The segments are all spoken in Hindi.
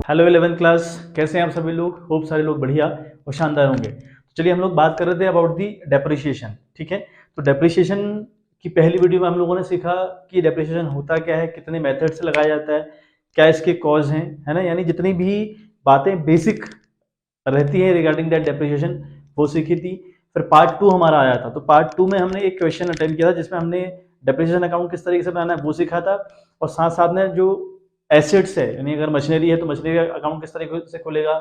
हेलो 11th क्लास, कैसे हैं आप सभी लोग। होप सारे लोग बढ़िया और शानदार होंगे। तो चलिए हम लोग बात कर रहे थे अबाउट दी डेप्रिसिएशन। ठीक है, तो डेप्रिसिएशन की पहली वीडियो में हम लोगों ने सीखा कि डेप्रिसिएशन होता क्या है, कितने मेथड से लगाया जाता है, क्या इसके कॉज हैं, है ना। यानी जितनी भी बातें बेसिक रहती है रिगार्डिंग दैट डेप्रिसिएशन वो सीखी थी। फिर पार्ट 2 हमारा आया था, तो पार्ट 2 में हमने एक क्वेश्चन अटेम्प्ट किया था जिसमें हमने डेप्रिसिएशन अकाउंट किस तरीके से बनाना है वो सीखा था, और साथ साथ में जो एसेट्स है, यानी अगर मशीनरी है तो मशीनरी का अकाउंट किस तरीके से खुलेगा,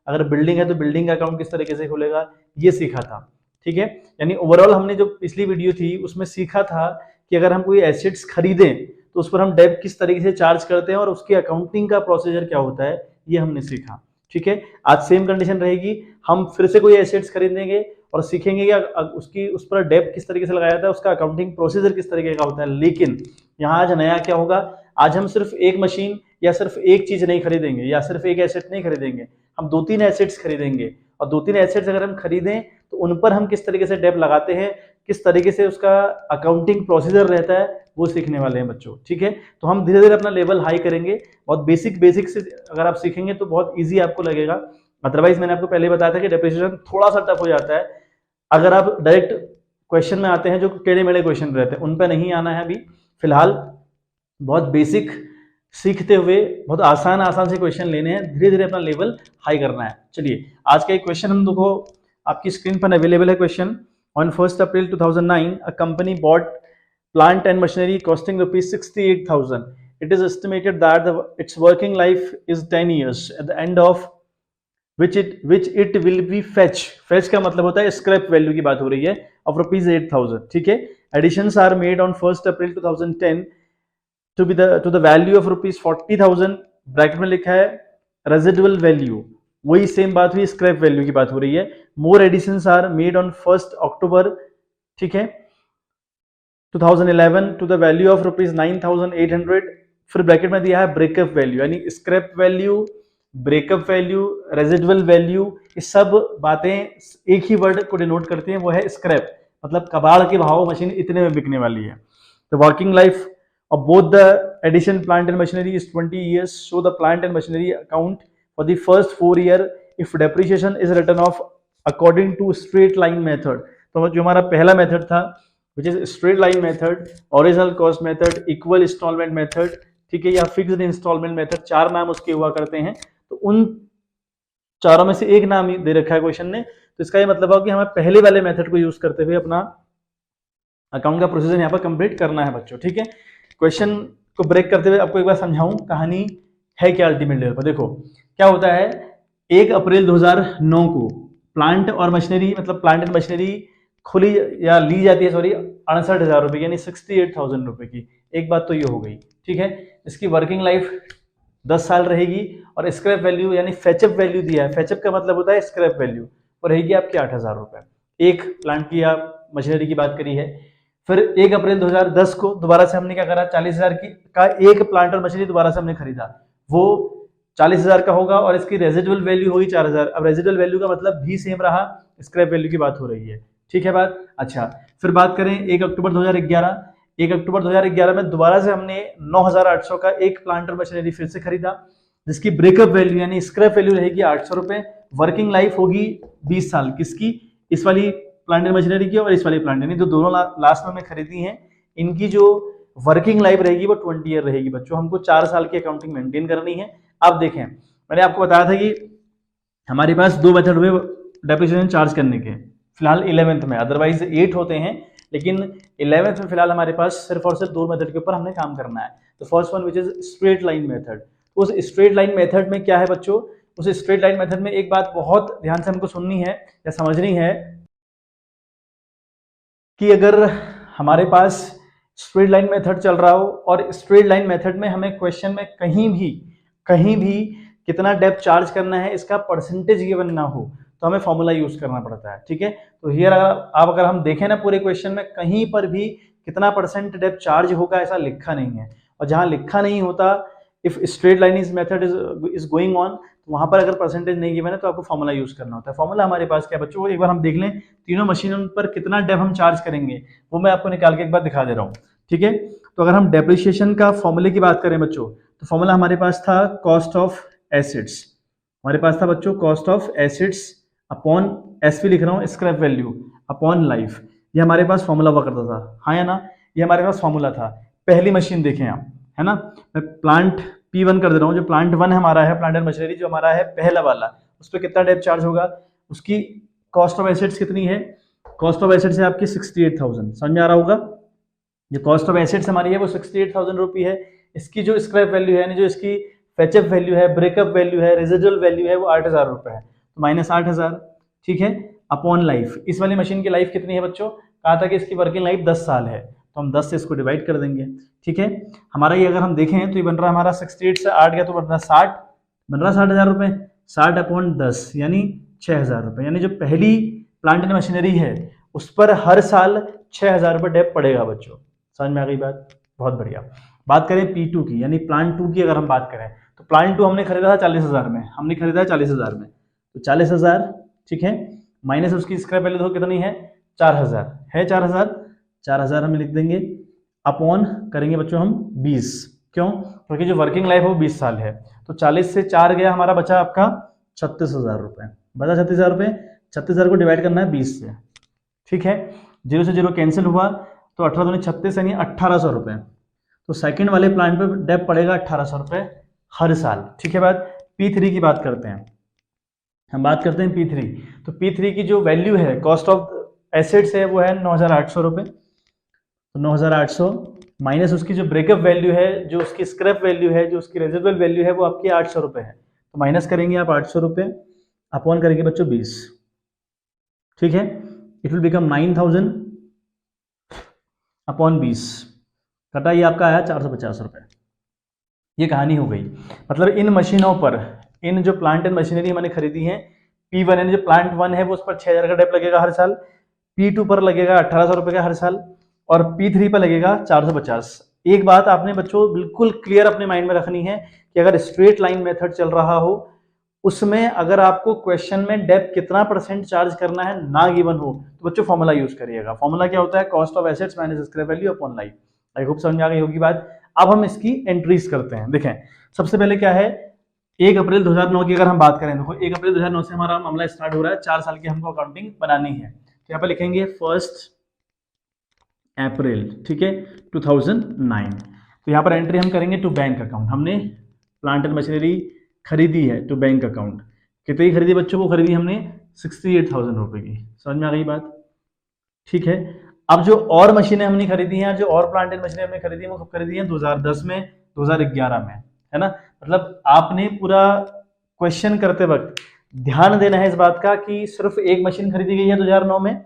अगर बिल्डिंग है तो बिल्डिंग का अकाउंट किस तरीके से खुलेगा, ये सीखा था। ठीक है, यानी ओवरऑल हमने जो पिछली वीडियो थी उसमें सीखा था कि अगर हम कोई एसेट्स खरीदें तो उस पर हम डेब्ट किस तरीके से चार्ज करते हैं और उसकी अकाउंटिंग का प्रोसीजर क्या होता है, ये हमने सीखा। ठीक है, आज सेम कंडीशन रहेगी, हम फिर से कोई एसेट्स खरीदेंगे और सीखेंगे कि उसकी उस पर डेब्ट किस तरीके से लगाया जाता है, उसका अकाउंटिंग प्रोसीजर किस तरीके का होता है। लेकिन यहाँ आज नया क्या होगा, आज हम सिर्फ एक मशीन या सिर्फ एक चीज नहीं खरीदेंगे या सिर्फ एक एसेट नहीं खरीदेंगे, हम 2-3 एसेट्स खरीदेंगे। और 2-3 एसेट्स अगर हम खरीदें तो उन पर हम किस तरीके से डेब्ट लगाते हैं, किस तरीके से उसका अकाउंटिंग प्रोसीजर रहता है, वो सीखने वाले हैं बच्चों। ठीक है, तो हम धीरे धीरे अपना लेवल हाई करेंगे। बहुत बेसिक से अगर आप सीखेंगे तो बहुत ईजी आपको लगेगा। अदरवाइज मैंने आपको पहले बताया था कि डेप्रिसिएशन थोड़ा सा टफ हो जाता है। अगर आप डायरेक्ट क्वेश्चन में आते हैं जो टेढ़े मेढ़े क्वेश्चन रहते हैं उन पर नहीं आना है अभी फिलहाल, बहुत बेसिक सीखते हुए बहुत आसान से क्वेश्चन लेने हैं, धीरे धीरे अपना लेवल हाई करना है। चलिए आज का एक क्वेश्चन हम देखो, आपकी स्क्रीन पर अवेलेबल है question. On 1 April 2009 a company bought plant and machinery costing ₹68,000. It is estimated that its working life is 10 years. At the end of which it will be fetch का मतलब होता है स्क्रैप वैल्यू की बात हो रही है, of ₹8,000. ठीक है, additions are made on 1 April 2010 to the value of ₹40,000. Bracket में लिखा है रेजिडुअल वैल्यू, वही सेम बात हुई, स्क्रैप वैल्यू की बात हो रही है। मोर एडिशंस आर मेड ऑन 1 अक्टूबर, ठीक है, 2011 टू द वैल्यू ऑफ ₹9,800. फिर ब्रैकेट में दिया है ब्रेकअप वैल्यू, यानी scrap value, breakup value, residual value, ये सब बातें एक ही वर्ड को डिनोट करती हैं, वो है स्क्रैप, मतलब कबाड़ के भाव मशीन इतने में बिकने वाली है। The working life of both the addition plant and machinery is 20 years. Show the plant and machinery account for the first 4 year if depreciation is written off according to straight line method. तो जो हमारा पहला मेथड था which is straight line method, original cost method, equal installment method, ठीक है, या fixed installment method, 4 नाम उसके हुआ करते हैं। तो उन चारों में से एक नाम दे रखा है क्वेश्चन ने, तो इसका ये मतलब है कि हमें पहले वाले मेथड को यूज करते हुए अपना अकाउंट का प्रोसीजर यहाँ पर कंप्लीट करना है बच्चों। ठीक है, क्वेश्चन को ब्रेक करते हुए आपको एक बार समझाऊं कहानी है क्या अल्टीमेट लेवल पर। देखो क्या होता है, 1 अप्रैल 2009 को प्लांट और मशीनरी, मतलब प्लांट एंड मशीनरी खुली या ली जाती है, सॉरी, 68,000 रुपए यानी 68,000 रुपए की। एक बात तो ये हो गई, ठीक है। इसकी वर्किंग लाइफ 10 साल रहेगी और स्क्रैप वैल्यू यानी फेचअप वैल्यू दिया है, फेचअप का मतलब होता है स्क्रैप वैल्यू, वो रहेगी आपकी 8,000 रुपए। एक प्लांट की या मशीनरी की बात करी है। फिर 1 अप्रैल 2010 को दोबारा से हमने क्या करा, 40,000 की का एक प्लांट और मशीनरी दोबारा से हमने खरीदा, वो 40,000 का होगा और इसकी रेजिडुअल वैल्यू होगी 4,000। अब रेजिडुअल वैल्यू का मतलब भी सेम रहा, स्क्रैप वैल्यू की बात हो रही है, ठीक है बात। अच्छा, फिर बात करें 1 अक्टूबर 2011, 1 अक्टूबर 2011 में दोबारा से हमने 9,800 का एक प्लांट और मशीनरी फिर से खरीदा, जिसकी ब्रेकअप वैल्यू यानी स्क्रैप वैल्यू रहेगी 800 रुपए। वर्किंग लाइफ होगी 20 साल, किसकी, इस वाली प्लांट एंड मशीनरी की और इस वाली प्लांट, यानी जो दोनों लास्ट में हमने खरीदी हैं इनकी जो वर्किंग लाइफ रहेगी वो 20 ईयर रहेगी बच्चों। हमको 4 साल की अकाउंटिंग मेंटेन करनी है। अब देखें, मैंने आपको बताया था कि हमारे पास 2 मेथड हुए डेप्रिसिएशन चार्ज करने के, फिलहाल 11th में, अदरवाइज 8 होते हैं, लेकिन 11th में फिलहाल हमारे पास सिर्फ और सिर्फ 2 मेथड के ऊपर हमने काम करना है। तो first one which is straight line method. उस स्ट्रेट लाइन मेथड में क्या है बच्चों, उस स्ट्रेट लाइन मेथड में एक बात बहुत ध्यान से हमको सुननी है या समझनी है कि अगर हमारे पास स्ट्रेट लाइन मेथड चल रहा हो और स्ट्रेट लाइन मेथड में हमें क्वेश्चन में कहीं भी कितना डेप्थ चार्ज करना है इसका परसेंटेज गिवन ना हो, तो हमें फॉर्मूला यूज करना पड़ता है, ठीक है। तो हियर अगर हम देखें ना, पूरे क्वेश्चन में कहीं पर भी कितना परसेंट डेप्थ चार्ज होगा ऐसा लिखा नहीं है, और जहां लिखा नहीं होता, if straight line is method is going on, तो वहां पर अगर परसेंटेज नहीं गिवन है तो आपको फॉर्मूला यूज करना होता है। फॉर्मूला हमारे पास क्या है बच्चों, एक बार हम देख लें, तीनों मशीनों पर कितना डेप हम चार्ज करेंगे वो मैं आपको निकाल के एक बार दिखा दे रहा हूँ, ठीक है। तो अगर हम डेप्रिसिएशन का फॉर्मूले की बात करें बच्चों, तो फॉर्मूला हमारे पास था कॉस्ट ऑफ एसिड्स, हमारे पास था बच्चों cost of acids upon SP लिख रहा हूँ स्क्रैप वैल्यू अपॉन लाइफ, ये हमारे पास फॉर्मूला हुआ करता था, हाँ या ना, ये हमारे पास फॉर्मूला था। पहली मशीन देखें आप, है ना, मैं प्लांट P1 कर दे रहा हूँ, जो प्लांट 1 हमारा है, प्लांट एंड मशीनरी जो हमारा है पहला वाला, उस पर कितना डेप्थ चार्ज होगा, उसकी कॉस्ट ऑफ एसेट्स कितनी है, कॉस्ट ऑफ एसेट्स है आपकी 68,000, समझ में आ रहा होगा। जो कॉस्ट ऑफ एसेट्स हमारी है वो 68,000 रुपी है, इसकी जो स्क्रैप वैल्यू है यानी जो इसकी फेचअप वैल्यू है, ब्रेकअप वैल्यू है, रेजिडुअल वैल्यू है वो 8,000 रुपए है, तो माइनस 8,000, ठीक है, अपॉन लाइफ। इस वाली मशीन की लाइफ कितनी है बच्चों, कहा था कि इसकी वर्किंग लाइफ 10 साल है, तो हम 10 से इसको डिवाइड कर देंगे, ठीक है। हमारा ये अगर हम देखें तो ये बन रहा है हमारा 68 से 8 गया तो बन रहा है 60, बन रहा है 60,000 रुपए, 60 अपॉन 10 यानी 6,000 रुपए, यानी जो पहली प्लांट एंड मशीनरी है उस पर हर साल 6,000 रुपए डेप पड़ेगा बच्चों, समझ में आ गई बात, बहुत बढ़िया। बात करें P2 की यानी प्लांट 2 की अगर हम बात करें तो प्लांट 2 हमने खरीदा था 40,000 में, हमने खरीदा है 40,000 में, तो 40,000, ठीक है, माइनस उसकी स्क्रैप वैल्यू देखो कितनी है 4,000 है, 4,000 हम लिख देंगे, अपॉन करेंगे बच्चों हम 20, क्यों, क्योंकि जो वर्किंग लाइफ है वो 20 साल है, तो 40 से 4 गया हमारा, बचा आपका 36,000 रुपए, बचा 36,000 रुपए, 36,000 को डिवाइड करना है 20 से, ठीक है, 0 से 0 कैंसिल हुआ तो 18 दूनी 36 यानी 1,800 रुपए, तो सेकंड वाले प्लांट पे डेप पड़ेगा 1,800 रुपए हर साल, ठीक है। बात P3 की बात करते हैं, हम बात करते हैं P3, तो P3 की जो वैल्यू है कॉस्ट ऑफ एसेट्स है वो है 9,800 रुपए, तो 9,800 माइनस उसकी जो ब्रेकअप वैल्यू है, जो उसकी स्क्रैप वैल्यू है, जो उसकी रेजिडुअल वैल्यू है वो आपकी 800 रुपए है, तो माइनस करेंगे आप 800 रुपए, अपॉन करेंगे बच्चों 20, ठीक है, इट विल बिकम 9,000 अपॉन 20, कटा ये आपका आया 450 रुपए, ये कहानी हो गई। मतलब इन मशीनों पर, इन जो प्लांट एंड मशीनरी हमने खरीदी है P1 यानी जो प्लांट 1 है वो उस पर 6,000 का डेप लगेगा हर साल, P2 पर लगेगा 1,800 रुपए का हर साल, और P3 पर लगेगा 450। एक बात आपने बच्चों बिल्कुल क्लियर अपने माइंड में रखनी है कि अगर स्ट्रेट लाइन मेथड चल रहा हो उसमें अगर आपको क्वेश्चन में डेप कितना % चार्ज करना है ना गिवन हो तो बच्चों फॉर्मूला यूज करिएगा। फॉर्मूला क्या होता है, cost of assets minus scrap value upon life. I hope समझ आ गई होगी बात। अब हम इसकी एंट्रीज करते हैं। देखें सबसे पहले क्या है, 1 अप्रैल 2009 की अगर हम बात करें, देखो 1 अप्रैल 2009 से हमारा मामला स्टार्ट हो रहा है, 4 साल की हमको अकाउंटिंग बनानी है। तो यहाँ पे लिखेंगे 1 अप्रैल, ठीक है, 2009। तो यहाँ पर एंट्री हम करेंगे टू बैंक अकाउंट। हमने प्लांट एंड मशीनरी खरीदी है टू बैंक अकाउंट। कितनी खरीदी बच्चों, को खरीदी हमने 68,000 रुपए की। समझ में आ गई बात, ठीक है। अब जो और मशीनें हमने खरीदी हैं, जो और प्लांट एंड मशीनें हमने खरीदी हैं, वो कब खरीदी हैं, 2010 में, 2011 में, है ना। मतलब आपने पूरा क्वेश्चन करते वक्त ध्यान देना है इस बात का कि सिर्फ एक मशीन खरीदी गई है 2009 में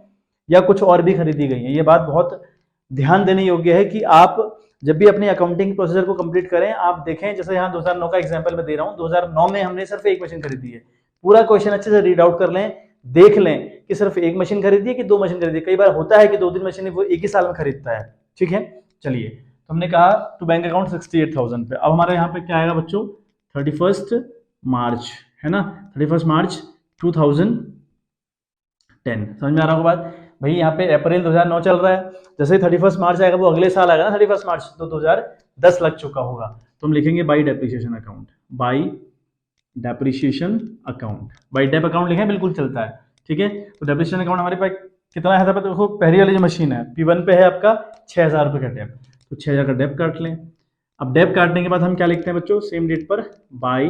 या कुछ और भी खरीदी गई है। ये बात बहुत ध्यान देने योग्य है कि आप जब भी अपनी अकाउंटिंग प्रोसीजर को कंप्लीट करें, आप देखें, जैसे यहाँ 2009 का एग्जांपल मैं दे रहा हूँ, 2009 में हमने सिर्फ एक मशीन खरीदी है। पूरा क्वेश्चन अच्छे से रीड आउट कर लें, देख लें कि सिर्फ एक मशीन खरीदी है कि 2 मशीन खरीदी है। कई बार होता है कि 2-3 मशीन वो एक ही साल में खरीदता है, ठीक है। चलिए, तो हमने कहा टू बैंक अकाउंट 68,000 पे। अब हमारे यहाँ पे क्या आएगा बच्चों, 31 मार्च, है ना, 31 मार्च 2010। समझ में आ रहा होगा बात भाई। यहाँ पे अप्रैल 2009 चल रहा है, जैसे 31 मार्च आएगा वो अगले साल आएगा ना 31 मार्च, तो 2010 लग चुका होगा। तो हम लिखेंगे by depreciation account, by depreciation account, by dep account लिखें, बिल्कुल चलता है, ठीक है। तो डेप्रिसिएशन अकाउंट हमारे पास कितना है, देखो पहली वाली जो मशीन है P1 पे है आपका 6,000 रुपये का डेप, तो 6,000 का डेप काट लें। अब डेप काटने के बाद हम क्या लिखते हैं बच्चों, सेम डेट पर बाई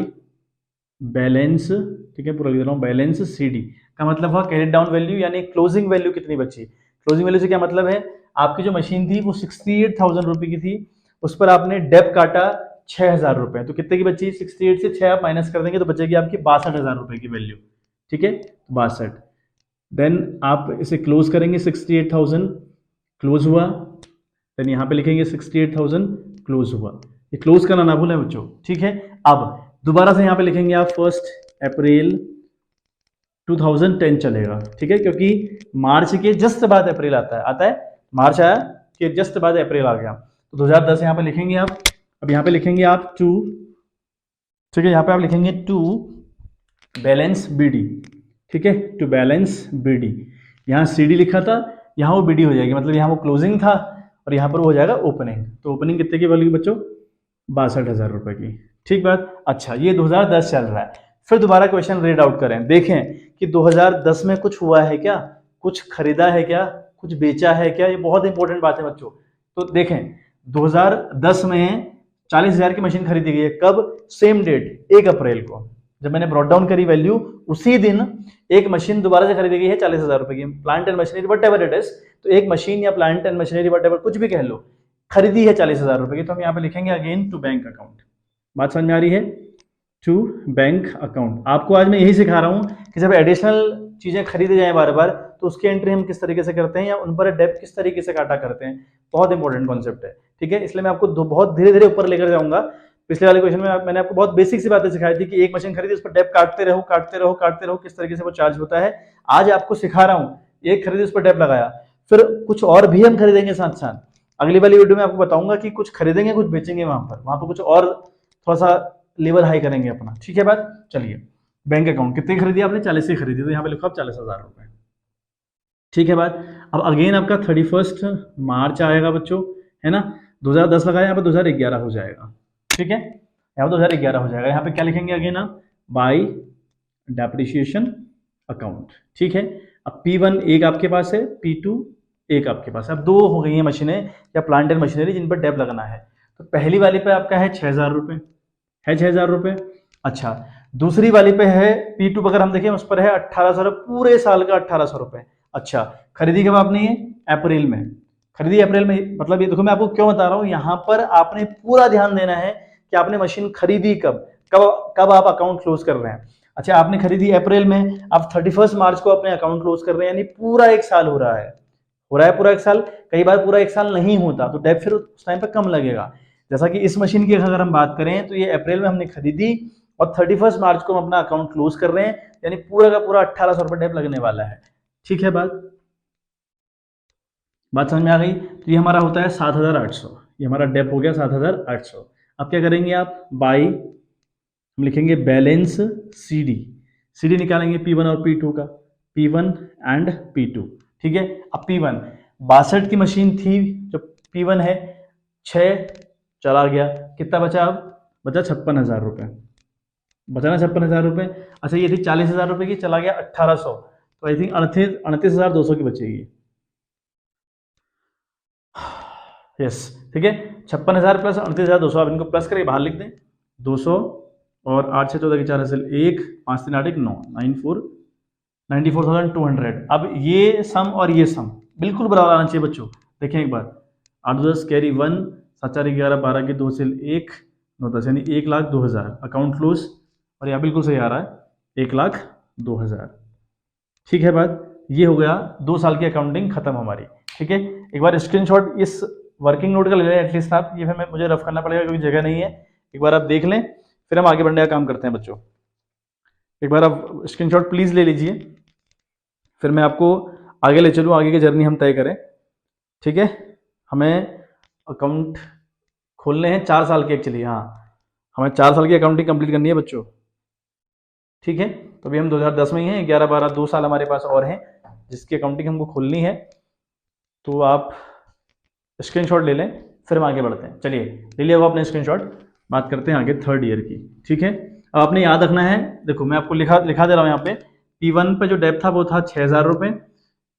बैलेंस, ठीक है, पूरा लिख रहा हूँ, बैलेंस CD का मतलब हुआ कैरेड डाउन वैल्यू, यानी क्लोजिंग वैल्यू कितनी बची। क्लोजिंग वैल्यू से क्या मतलब है, आपकी जो मशीन थी वो 68,000 रुपये की थी, उस पर आपने डेप काटा 6,000 रुपये, तो कितने की बची, 68 से 6 आप माइनस कर देंगे तो बचेगी आपकी 62,000 रुपये की वैल्यू, ठीक है, 62। देन आप इसे क्लोज करेंगे, 68,000 क्लोज हुआ, देन यहाँ पे लिखेंगे 68,000 क्लोज हुआ। ये क्लोज करना ना भूलें बच्चों, ठीक है। अब दोबारा से यहाँ पे लिखेंगे आप 1 अप्रैल 2010 चलेगा, ठीक है, क्योंकि मार्च के जस्ट बाद अप्रैल आता है, मार्च आया कि जस्ट बाद अप्रैल आ गया, तो 2010 यहाँ पे लिखेंगे आप। अब यहाँ पे लिखेंगे आप 2, ठीक है, यहाँ पे आप लिखेंगे 2 बैलेंस BD, ठीक है, टू बैलेंस BD। यहाँ CD लिखा था, यहाँ वो BD हो जाएगी, मतलब यहाँ वो क्लोजिंग था और यहाँ पर वो हो जाएगा ओपनिंग। तो ओपनिंग कितने की वैल्यू बच्चों, 62,000 रुपये की, ठीक बात। अच्छा, ये 2010 चल रहा है, फिर दोबारा क्वेश्चन रीड आउट करें, देखें कि 2010 में कुछ हुआ है क्या, कुछ खरीदा है क्या, कुछ बेचा है क्या। ये बहुत इंपॉर्टेंट बात है बच्चों। तो देखें 2010 में 40,000 की मशीन खरीदी गई है, कब, सेम डेट 1 अप्रैल को, जब मैंने ब्रॉट डाउन करी वैल्यू, उसी दिन एक मशीन दोबारा से खरीदी गई है 40,000 रुपए की, plant and machinery what ever it is. तो एक मशीन या plant and machinery what ever कुछ भी कह लो, खरीदी है 40,000 रुपए की, तो हम यहाँ पे लिखेंगे अगेन टू बैंक अकाउंट। बात समझ में आ रही है? To bank account. आपको आज मैं यही सिखा रहा हूं कि जब एडिशनल चीजें खरीदे जाएं बार बार, तो उसकी एंट्री हम किस तरीके से करते हैं या उन पर डेब्ट किस तरीके से काटा करते हैं। बहुत इंपॉर्टेंट कॉन्सेप्ट है, ठीक है। इसलिए मैं आपको बहुत धीरे धीरे ऊपर लेकर जाऊंगा। पिछले वाले क्वेश्चन में मैंने आपको बहुत बेसिक सी बातें सिखाई थी कि एक मशीन खरीदी, उस पर डेब्ट काटते रहो काटते रहो काटते रहो, किस तरीके से वो चार्ज होता है। आज आपको सिखा रहा हूँ, एक खरीदी उस पर डेब्ट लगाया, फिर कुछ और भी हम खरीदेंगे साथ साथ। अगली वाली वीडियो में आपको बताऊंगा कि कुछ खरीदेंगे कुछ बेचेंगे, वहां पर कुछ और थोड़ा सा लेवल हाई करेंगे अपना, ठीक है बात। चलिए, बैंक अकाउंट कितनी खरीदी आपने, 40 की खरीदी, तो यहाँ पे लिखो आप 40,000 रुपए, ठीक है बात। अब अगेन आपका 31 मार्च आएगा बच्चों, है ना। 2010 लगाया, यहाँ पे 2011 हो जाएगा, ठीक है। यहाँ पे 2011 हो जाएगा, यहाँ पे क्या लिखेंगे अगेन आप, बाई डेप्रिसिएशन अकाउंट, ठीक है। अब P1 एक आपके पास है, P2 एक आपके पास है। अब दो हो गई हैं मशीनें या प्लांट एंड मशीनरी जिन पर डेप लगना है। तो पहली वाली पे आपका है 6,000 रुपये, है 6,000 रुपये। अच्छा, दूसरी वाली पे है P2 पर, अगर हम देखें उस पर है 1,800 रुपये, पूरे साल का 1,800 रुपये। अच्छा, खरीदी कब आपने, ये अप्रैल में खरीदी, अप्रैल में। मतलब ये देखो, मैं आपको क्यों बता रहा हूँ, यहाँ पर आपने पूरा ध्यान देना है कि आपने मशीन खरीदी कब कब कब आप अकाउंट क्लोज कर रहे हैं। अच्छा, आपने खरीदी अप्रैल में, आप 31 मार्च को अपने अकाउंट क्लोज कर रहे हैं, यानी पूरा एक साल हो रहा है, पूरा एक साल। कई बार पूरा एक साल नहीं होता, तो डेप फिर उस टाइम पर कम लगेगा। जैसा कि इस मशीन की अगर हम बात करें, तो ये अप्रैल में हमने खरीदी और 31 मार्च को हम अपना अकाउंट क्लोज कर रहे हैं, यानी पूरा का पूरा 1,800 रुपये डेप लगने वाला है, ठीक है। बात समझ में आ गई। तो ये हमारा होता है 7,800, ये हमारा डेप हो गया 7,800। अब क्या करेंगे आप, बाई, हम लिखेंगे बैलेंस सी डी निकालेंगे P1 और P2 का, P1 एंड P2, ठीक है। अब P1 62 की मशीन थी, जो P1 है 6 चला गया, कितना बचा, अब बचा 56,000 रुपये, बचा ना 56,000 रुपये। अच्छा, ये थी 40,000 रुपये की, चला गया 1,800, तो आई थिंक 38,200 की बचेगी। यस, ठीक है। 56,000 प्लस 38,200, आप इनको प्लस करके बाहर लिख दें, 200 और 8 6 14 की 4 हासिल 1 5 3 8 1 9 94,200। अब ये सम और ये सम बिल्कुल बराबर आना चाहिए बच्चों। देखें एक बार, 8 10 कैरी 1 7 4 11 12 की 2 हासिल 1 9 10, यानी 1,02,000 अकाउंट क्लोज। और यहाँ बिल्कुल सही आ रहा है 1,02,000, ठीक है बात। ये हो गया 2 साल की अकाउंटिंग खत्म हमारी, ठीक है। एक बार स्क्रीनशॉट इस वर्किंग नोट का ले लें एटलीस्ट आप, ये फिर मुझे रफ करना पड़ेगा क्योंकि जगह नहीं है। एक बार आप देख लें, फिर हम आगे बढ़ने का काम करते हैं बच्चों। एक बार आप स्क्रीनशॉट प्लीज ले लीजिए, फिर मैं आपको आगे ले चलूँ, आगे की जर्नी हम तय करें, ठीक है। हमें अकाउंट खोलने हैं 4 साल के एक्चुअली, हाँ हमें 4 साल की अकाउंटिंग कंप्लीट करनी है बच्चों, ठीक है। तो अभी हम 2010 में ही हैं, 11 12 2 साल हमारे पास और हैं जिसकी अकाउंटिंग हमको खोलनी है। तो आप स्क्रीनशॉट ले लें, फिर हम आगे बढ़ते हैं। चलिए ले लिया वो अपने स्क्रीनशॉट, बात करते हैं आगे थर्ड ईयर की, ठीक है। अब आपने याद रखना है, देखो मैं आपको लिखा दे रहा हूँ यहाँ पे, P1 पे जो डेप था वो था 6,000 रुपये,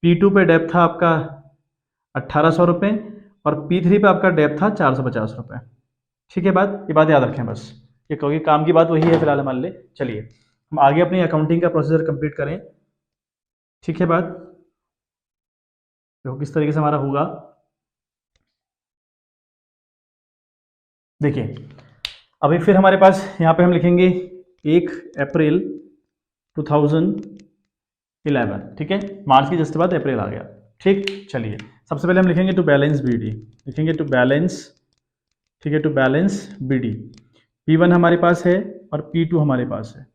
P2 पे डेप था आपका 1,800 रुपये और P3 पे आपका डेप था 450 रुपये, ठीक है। ये बात याद रखें बस, ये क्योंकि काम की बात वही है फिलहाल मान ले। चलिए हम आगे अपनी अकाउंटिंग का प्रोसीजर कंप्लीट करें, ठीक है। देखो किस तरीके से हमारा होगा, देखिए अभी फिर हमारे पास यहाँ पे हम लिखेंगे 1 अप्रैल 2011, ठीक है। मार्च की जस्ट बाद अप्रैल आ गया, ठीक। चलिए सबसे पहले हम लिखेंगे टू बैलेंस BD, लिखेंगे टू बैलेंस, ठीक है, टू बैलेंस BD। P1 हमारे पास है और P2 हमारे पास है,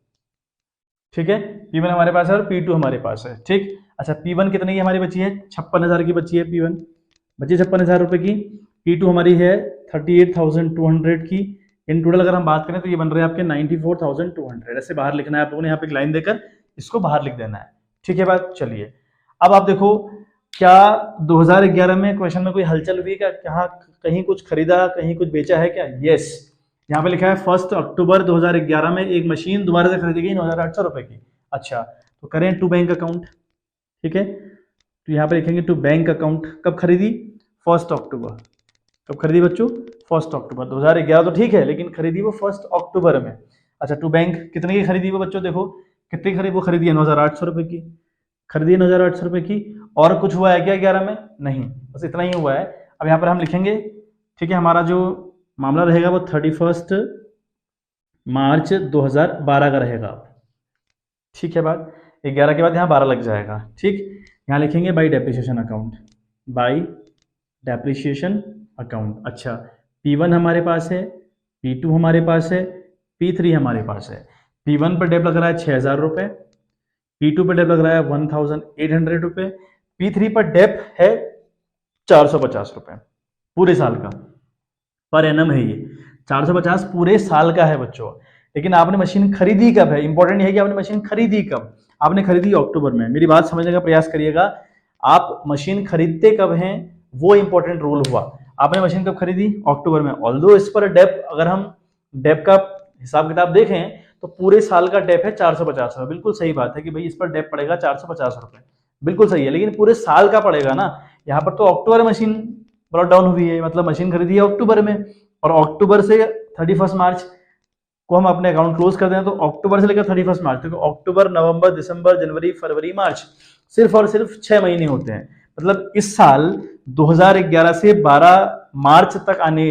ठीक है। P1 हमारे पास है और P2 हमारे पास है, ठीक। अच्छा, P1 कितने की हमारी बची है, 56,000 की बची है, P1 बची 56,000 रुपये की। P2 हमारी है 38,200 की। इन टोटल अगर हम बात करें तो ये बन रहे हैं आपके 94,200। ऐसे बाहर लिखना है आप लोगों ने, यहाँ पे एक लाइन देकर इसको बाहर लिख देना है, ठीक है बात। चलिए अब आप देखो, क्या 2011 में क्वेश्चन में कोई हलचल हुई क्या, कहीं कुछ खरीदा कहीं कुछ बेचा है क्या? यस, यहाँ पे लिखा है 1 अक्टूबर 2011 में एक मशीन दोबारा से खरीदी गई 9,800 रुपए की। अच्छा, तो करें टू बैंक अकाउंट, ठीक है। तो यहाँ पे लिखेंगे टू बैंक अकाउंट, कब खरीदी? 1 अक्टूबर। कब खरीदी बच्चों? 1 अक्टूबर 2011, तो ठीक है, लेकिन खरीदी वो 1 अक्टूबर में। अच्छा, टू बैंक कितने की खरीदी वो बच्चों? देखो कितनी की खरीदी, वो खरीदी है 9,800 रुपए की, खरीदी 9,800 रुपए की। और कुछ हुआ है क्या 11 में? नहीं, बस इतना ही हुआ है। अब यहाँ पर हम लिखेंगे, ठीक है, हमारा जो मामला रहेगा वो 31 मार्च 2012 का रहेगा, ठीक है। बात 11 के बाद यहाँ 12 लग जाएगा, ठीक। यहाँ लिखेंगे by depreciation account, by depreciation account. अच्छा, P1 हमारे पास है, P2 हमारे पास है, P3 हमारे पास है। P1 पर डेप लग रहा है 6,000 रुपये, P2 पर डेप लग रहा है 1,800 रुपये, P3 पर डेप है 450 रुपये पूरे साल का, पर एनम है ये 450 पूरे साल का है बच्चों। लेकिन आपने मशीन खरीदी कब है? इंपॉर्टेंट है कि आपने मशीन खरीदी कब। आपने खरीदी अक्टूबर में, मेरी बात समझने का प्रयास करिएगा। आप मशीन खरीदते कब हैं वो इंपॉर्टेंट रोल हुआ। आपने मशीन कब खरीदी? अक्टूबर में। ऑल्दो इस पर डेप, अगर हम डेप का हिसाब किताब देखें तो पूरे साल का डेप है 450 रुपये। बिल्कुल सही बात है कि भाई इस पर डेप पड़ेगा 450 रुपये, बिल्कुल सही है, लेकिन पूरे साल का पड़ेगा ना। यहाँ पर तो अक्टूबर मशीन ब्रॉट डाउन हुई है, मतलब मशीन खरीदी है अक्टूबर में, और अक्टूबर से 31 मार्च को हम अपने अकाउंट क्लोज कर दें, तो अक्टूबर से लेकर 31 मार्च तक, तो अक्टूबर, नवंबर, दिसंबर, जनवरी, फरवरी, मार्च, सिर्फ और सिर्फ 6 महीने होते हैं। मतलब इस साल 2011 से 12 मार्च तक आने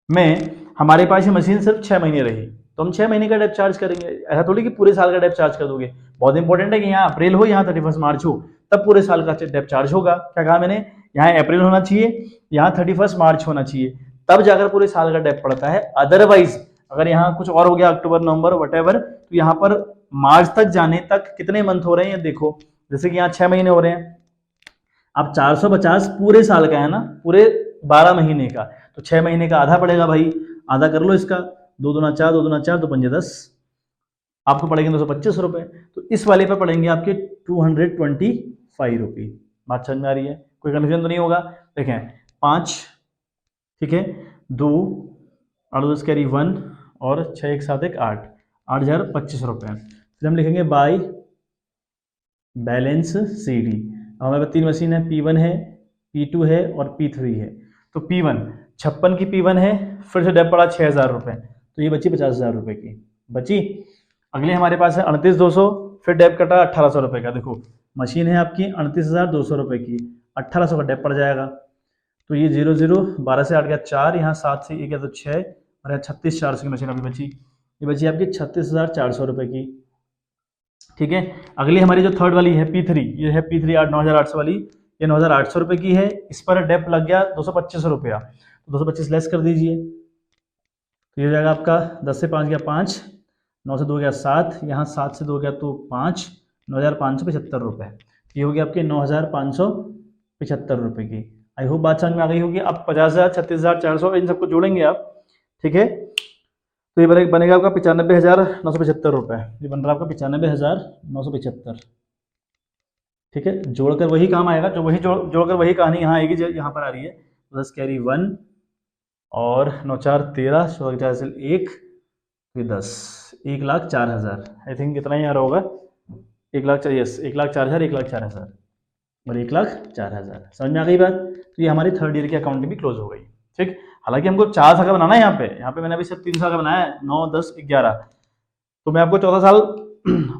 में हमारे पास ये मशीन सिर्फ 6 महीने रही, तो हम 6 महीने का डेप चार्ज करेंगे। ऐसा थोड़ी कि पूरे साल का डेप चार्ज कर दोगे। बहुत इंपॉर्टेंट है कि यहाँ अप्रैल हो, यहाँ 31 मार्च हो, तब पूरे साल का डेप चार्ज होगा। क्या कहा मैंने? यहाँ अप्रैल होना चाहिए, यहाँ 31 मार्च होना चाहिए, तब जाकर पूरे साल का डेप पड़ता है। अदरवाइज अगर यहाँ कुछ और हो गया, अक्टूबर, नवंबर, वटेवर, तो यहाँ पर मार्च तक जाने तक कितने मंथ हो रहे हैं ये देखो। जैसे कि यहाँ 6 महीने हो रहे हैं, अब 450 पूरे साल का है ना, पूरे 12 महीने का, तो 6 महीने का आधा पड़ेगा भाई, आधा कर लो इसका, 2 दूना 4, 2 दूना 4, 2 पंजे 10, आपको पड़ेंगे 225 रुपए। तो इस वाले पर पड़ेंगे आपके 225 रुपये। बात समझ में आ रही है? कोई कंफ्यूजन तो नहीं होगा? देखें 5, ठीक है, 2 8 10 कैरी 1 और 6 1 7 1 8, 8,025 रुपये। फिर हम लिखेंगे बाई बैलेंस सी डी। हमारे पास 3 मशीन है, P1 है, P2 है और P3 है। तो P1 56 की P1 है, फिर से डेप पड़ा 6,000 रुपये, तो ये बची 50,000 रुपये की बची। अगले हमारे पास है 38,200, फिर डेप कटा 1,800 रुपये का। देखो मशीन है आपकी 38,200 रुपये की, 1,800 का डेप पड़ जाएगा, तो ये 0 0 12 से 8 गया 4, यहाँ 7 से 1 गया तो 6, और यहाँ 36,400 की मशीन अभी बची। ये बची आपकी 36,400 रुपये की, ठीक है। अगली हमारी जो थर्ड वाली है P3, ये है P3 9,800 वाली, ये 9,800 रुपये की है। इस पर डेप लग गया 225 रुपया, तो 225 लेस कर दीजिए, तो ये हो जाएगा आपका 10 से 5 गया 5, 9 से 2 गया 7, यहाँ 7 से 2 गया तो 5, 9,575 रुपये। ये हो गया आपके 9,575 रुपये की। आई होप बात समझ में आ गई होगी। अब 50,000, 36,400 इन सबको जोड़ेंगे आप, ठीक है, तो ये बनेगा आपका 95,975 रुपये। ये बन रहा है आपका 95,975, ठीक है। जोड़कर वही काम आएगा, जो वही जोड़कर वही कहानी यहाँ आएगी जो यहाँ पर आ रही है। 10 कैरी 1 और 9 4 13, 4 4 1, फिर 10, 1,04,000। आई थिंक इतना ही आ रहा होगा, 1,04,000, 1,04,000, 1,04,000 और 1,04,000। समझ में आ गई बात? तो ये हमारी थर्ड ईयर की अकाउंटिंग भी क्लोज हो गई, ठीक। हालांकि हमको 4 साल का बनाना है, यहाँ पे मैंने अभी सिर्फ 3 साल का बनाया है, 9 10 11, तो मैं आपको 14 साल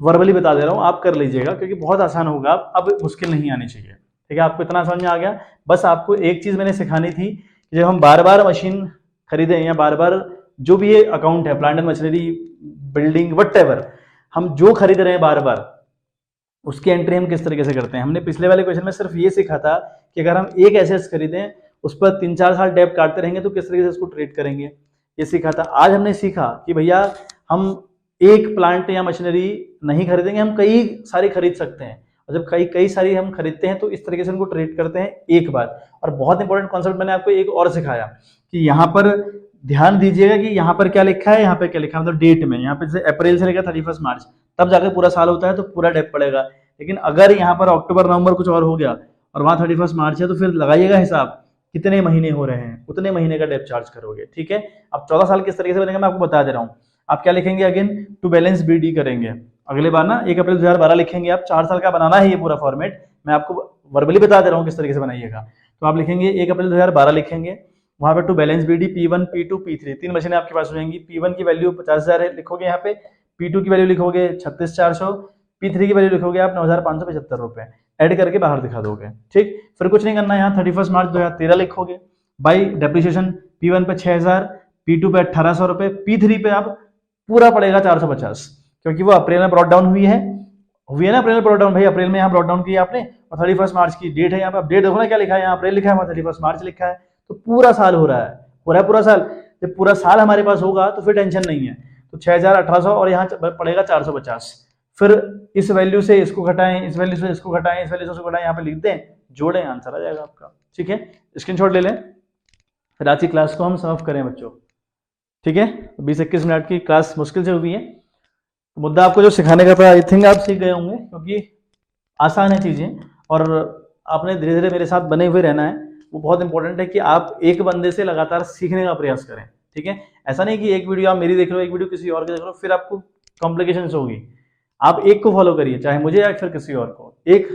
वर्बली बता दे रहा हूँ, आप कर लीजिएगा क्योंकि बहुत आसान होगा। अब मुश्किल नहीं आनी चाहिए, ठीक है। आपको इतना समझ में आ गया? बस आपको एक चीज मैंने सिखानी थी कि जब हम बार बार मशीन खरीदें या बार बार जो भी ये अकाउंट है, plant and machinery, building, whatever, हम जो खरीद रहे हैं बार बार, उसकी एंट्री हम किस तरीके से करते हैं। हमने पिछले वाले क्वेश्चन में सिर्फ ये सीखा था कि अगर हम एक एसेट्स खरीदें, उस पर 3-4 साल डेप काटते रहेंगे तो किस तरीके से उसको ट्रेड करेंगे, ये सीखा था। आज हमने सीखा कि भैया हम एक प्लांट या मशीनरी नहीं खरीदेंगे, हम कई सारी खरीद सकते हैं, और जब कई सारी हम खरीदते हैं तो इस तरीके से उनको ट्रेड करते हैं एक बार। और बहुत इंपॉर्टेंट कॉन्सेप्ट मैंने आपको एक और सिखाया कि यहाँ पर ध्यान दीजिएगा कि यहाँ पर क्या लिखा है, यहाँ पे क्या लिखा है, मतलब डेट में, यहाँ पे जैसे अप्रैल से लेकर 31 मार्च तब जाकर पूरा साल होता है तो पूरा डेप पड़ेगा। लेकिन अगर यहाँ पर अक्टूबर नवंबर कुछ और हो गया और वहां 31 मार्च है, तो फिर लगाइएगा हिसाब कितने महीने हो रहे हैं उतने महीने का डेप्थ चार्ज करोगे, ठीक है। अब 14 साल किस तरीके से बनेगा मैं आपको बता दे रहा हूँ। आप क्या लिखेंगे, अगेन टू बैलेंस बीडी करेंगे अगले बार ना 1 अप्रैल 2012 लिखेंगे आप, 4 साल का बनाना है ये पूरा फॉर्मेट, मैं आपको वर्बली बता दे रहा हूँ किस तरीके से बनाइएगा। तो आप लिखेंगे 1 अप्रैल 2012 लिखेंगे, वहां पे to balance BD P1 P2 P3 तीन मशीनें आपके पास हो जाएंगी। P1 की वैल्यू 50,000 है लिखोगे यहाँ पे, P2 की वैल्यू लिखोगे 36,400, P3 की वैल्यू लिखोगे आप 9,575 रुपए, ऐड करके बाहर दिखा दोगे, ठीक। फिर कुछ नहीं करना, यहाँ 31 मार्च 2013 लिखोगे, बाई डेप्रिसिएशन P1 पे 6,000, P2 पे 1,800 रुपए, P3 पे आप पूरा पड़ेगा 450, क्योंकि वो अप्रैल में ब्रॉट डाउन हुई है ना, अप्रैल में ब्रॉट डाउन, भाई अप्रैल में यहाँ ब्रॉट डाउन किया आपने, और 31 मार्च की डेट है यहाँ पे, आप डेट देखो ना क्या लिखा है, यहाँ अप्रैल लिखा है, 31 मार्च लिखा है, तो पूरा साल हो रहा है पूरा साल। जब पूरा साल हमारे पास होगा तो फिर टेंशन नहीं है। तो 6,000, 1,800 और यहाँ पड़ेगा 450, फिर इस वैल्यू से इसको घटाएं, इस वैल्यू से इसको घटाएं, इस वैल्यू से इसको घटाएं, यहाँ पे लिख दें, जोड़ें, आंसर आ जाएगा आपका, ठीक है। स्क्रीनशॉट ले लें, फिर आज की क्लास को हम समाप्त करें बच्चों, ठीक है। 20-21 मिनट की क्लास मुश्किल से हुई है, तो मुद्दा आपको जो सिखाने का था आई थिंक आप सीख गए होंगे, क्योंकि आसान है चीज़ें, और आपने धीरे धीरे मेरे साथ बने हुए रहना है। वो बहुत इंपॉर्टेंट है कि आप एक बंदे से लगातार सीखने का प्रयास करें, ठीक है। ऐसा नहीं कि एक वीडियो आप मेरी देख रहे हो, एक वीडियो किसी और की देख रहे हो, फिर आपको कॉम्प्लिकेशन होगी। आप एक को फॉलो करिए, चाहे मुझे या फिर किसी और को, एक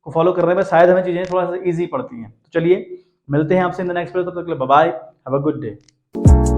को फॉलो करने में शायद हमें चीज़ें थोड़ा सा ईजी पड़ती हैं। तो चलिए मिलते हैं आपसे इन द नेक्स्ट वीडियो, तब तक के लिए bye bye, have a good day.